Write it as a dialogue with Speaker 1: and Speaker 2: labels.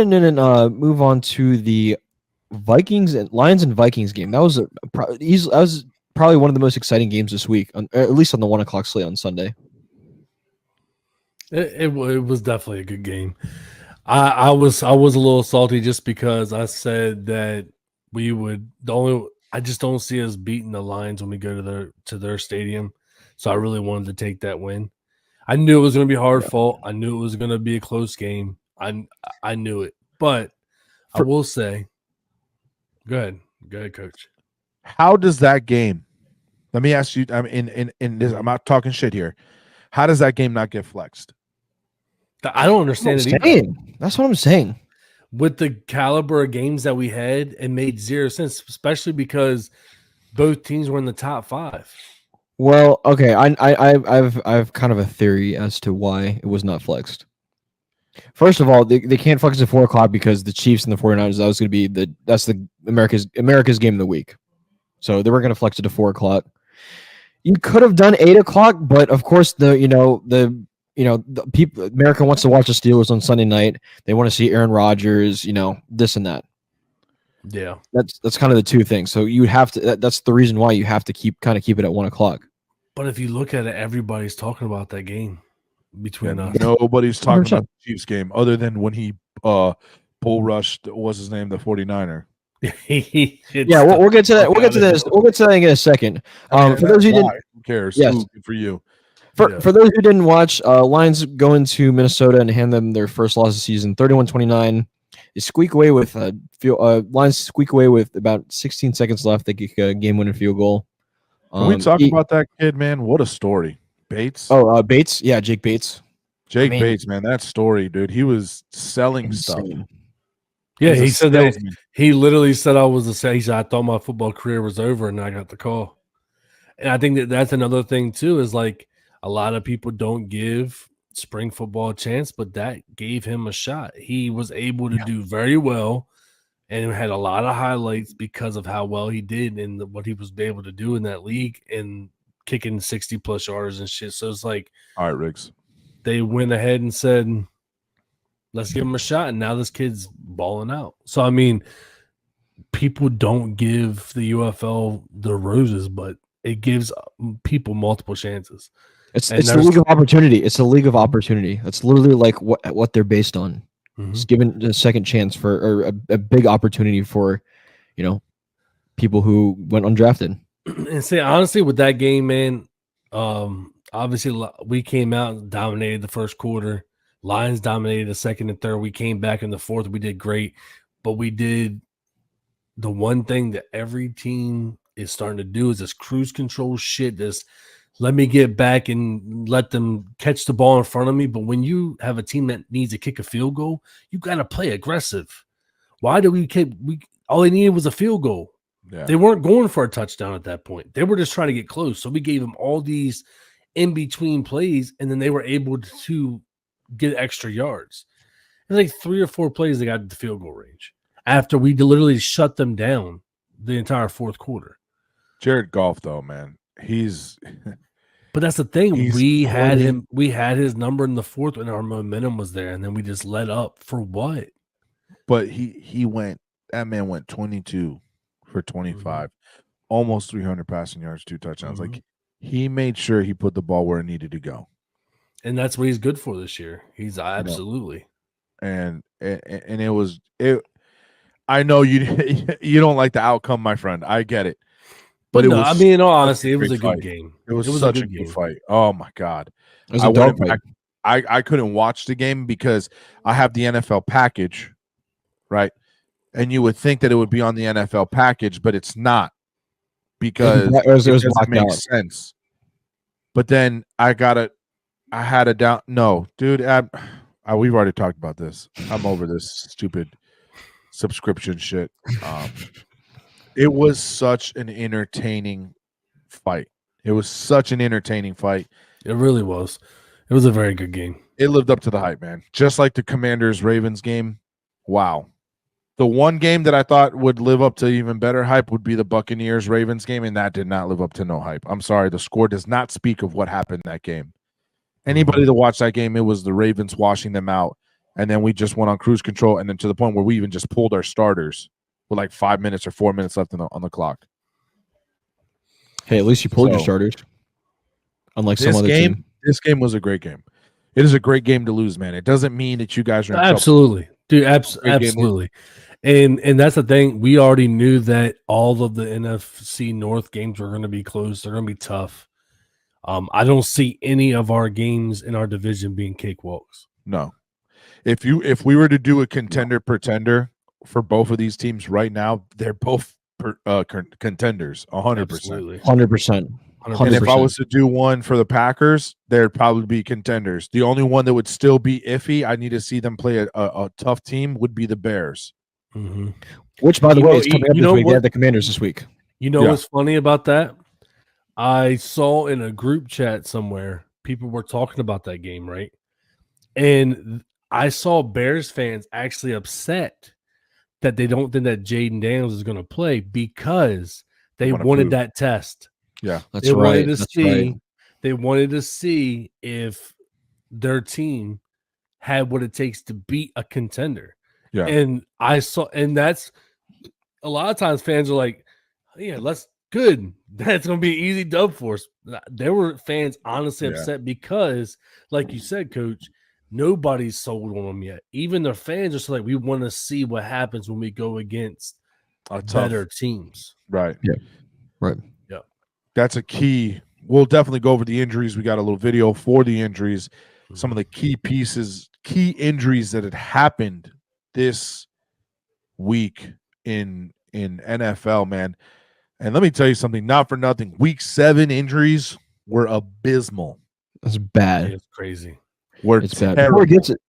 Speaker 1: And then move on to the Lions and Vikings game. That was probably one of the most exciting games this week, at least on the 1:00 slate on Sunday.
Speaker 2: It was definitely a good game. I was a little salty just because I said that we would I just don't see us beating the Lions when we go to their stadium. So I really wanted to take that win. I knew it was going to be hard fought. I knew it was going to be a close game. I knew it. But I will say, go ahead, Coach.
Speaker 3: How does that game? Let me ask you. I mean, in this, I'm not talking shit here. How does that game not get flexed?
Speaker 2: I don't understand it either.
Speaker 1: That's what I'm saying.
Speaker 2: With the caliber of games that we had, it made zero sense, especially because both teams were in the top 5.
Speaker 1: Well, okay, I've kind of a theory as to why it was not flexed. First of all, they can't flex at 4:00 because the Chiefs and the 49ers, that was going to be that's the America's game of the week. So they were going to flex it to 4:00. You could have done 8:00, but of course the people, America wants to watch the Steelers on Sunday night. They want to see Aaron Rodgers, this and that.
Speaker 2: Yeah,
Speaker 1: that's kind of the two things. So you have to. That's the reason why you have to keep it at 1:00.
Speaker 2: But if you look at it, everybody's talking about that game between us.
Speaker 3: Nobody's talking 100%. About the Chiefs game other than when he bull rushed. What's his name? The 49er.
Speaker 1: Yeah, we'll get to that. We'll get to this. We'll get to that in a second. For those who didn't,
Speaker 3: who cares?
Speaker 1: Yes.
Speaker 3: For you.
Speaker 1: For those who didn't watch, Lions go into Minnesota and hand them their first loss of the season, 31-29. They squeak away with Lions squeak away with about 16 seconds left. They kick a game-winning field goal.
Speaker 3: Can we talk about that kid, man? What a story. Bates.
Speaker 1: Oh, Bates. Yeah, Jake Bates.
Speaker 3: Bates, man. That story, dude. He was selling stuff.
Speaker 2: Yeah, he said that. He literally said I was a sage. I thought my football career was over, and I got the call. And I think that's another thing too. Is like a lot of people don't give spring football a chance, but that gave him a shot. He was able to do very well, and had a lot of highlights because of how well he did and what he was able to do in that league and kicking 60+ yards and shit. So it's like,
Speaker 3: all right, Riggs.
Speaker 2: They went ahead and said, let's give him a shot. And now this kid's balling out. So, I mean, people don't give the UFL the roses, but it gives people multiple chances.
Speaker 1: It's the league of opportunity. It's a league of opportunity. That's literally like what they're based on. Mm-hmm. It's given a second chance or a big opportunity for, people who went undrafted.
Speaker 2: And say honestly, with that game, man, obviously we came out and dominated the first quarter. Lions dominated the second and third. We came back in the fourth. We did great, but we did the one thing that every team is starting to do is this cruise control shit. This let me get back and let them catch the ball in front of me. But when you have a team that needs to kick a field goal, you got to play aggressive. Why do we all they needed was a field goal. Yeah. They weren't going for a touchdown at that point. They were just trying to get close. So we gave them all these in-between plays, and then they were able to get extra yards. It was like 3 or 4 plays they got to the field goal range after we literally shut them down the entire fourth quarter.
Speaker 3: Jared Goff, though, man,
Speaker 2: but that's the thing. We had his number in the fourth when our momentum was there, and then we just let up for what?
Speaker 3: But that man went 22 for 25, almost 300 passing yards, 2 touchdowns. Mm-hmm. Like, he made sure he put the ball where it needed to go.
Speaker 2: And that's what he's good for this year. He's absolutely.
Speaker 3: And it was I know you don't like the outcome, my friend. I get it.
Speaker 2: But no, I mean, in all honesty, it was a good game.
Speaker 3: It was such a good fight. Oh my God. It was a dog fight. I couldn't watch the game because I have the NFL package, right? And you would think that it would be on the NFL package, but it's not because it doesn't make sense. But then I had a down. No, dude, we've already talked about this. I'm over this stupid subscription shit. It was such an entertaining fight. It
Speaker 2: really was. It was a very good game.
Speaker 3: It lived up to the hype, man. Just like the Commanders-Ravens game. Wow. The one game that I thought would live up to even better hype would be the Buccaneers-Ravens game, and that did not live up to no hype. I'm sorry. The score does not speak of what happened in that game. Anybody that watched that game, it was the Ravens washing them out. and then we just went on cruise control, and then to the point where we even just pulled our starters with like 5 minutes or 4 minutes left on the clock.
Speaker 1: Hey, at least you pulled your starters. Unlike some other team.
Speaker 3: This game was a great game. It is a great game to lose, man. It doesn't mean that you guys are in
Speaker 2: absolutely trouble. Dude, absolutely. And that's the thing. We already knew that all of the NFC North games were going to be close. They're going to be tough. I don't see any of our games in our division being cakewalks.
Speaker 3: No. If we were to do a contender-pretender for both of these teams right now, they're both contenders, 100%.
Speaker 1: 100%.
Speaker 3: And if I was to do one for the Packers, they'd probably be contenders. The only one that would still be iffy, I need to see them play a tough team, would be the Bears.
Speaker 2: Mm-hmm.
Speaker 1: Which, by the way, is coming up this week. They have the Commanders this week.
Speaker 2: You know what's funny about that? I saw in a group chat somewhere, people were talking about that game, right? And I saw Bears fans actually upset that they don't think that Jaden Daniels is going to play because they wanted that test.
Speaker 3: Yeah,
Speaker 1: that's right.
Speaker 2: They wanted to see if their team had what it takes to beat a contender.
Speaker 3: Yeah.
Speaker 2: And that's a lot of times fans are like, yeah, that's good. That's going to be an easy dub for us. There were fans honestly upset because, like you said, Coach, nobody's sold on them yet. Even the fans are like, we want to see what happens when we go against better teams.
Speaker 3: Right.
Speaker 1: Yeah. Right.
Speaker 2: Yeah.
Speaker 3: That's a key. We'll definitely go over the injuries. We got a little video for the injuries. Some of the key injuries that had happened this week in NFL, man. And let me tell you something, not for nothing. Week 7 injuries were abysmal.
Speaker 1: That's bad.
Speaker 2: It's crazy.
Speaker 1: It's bad.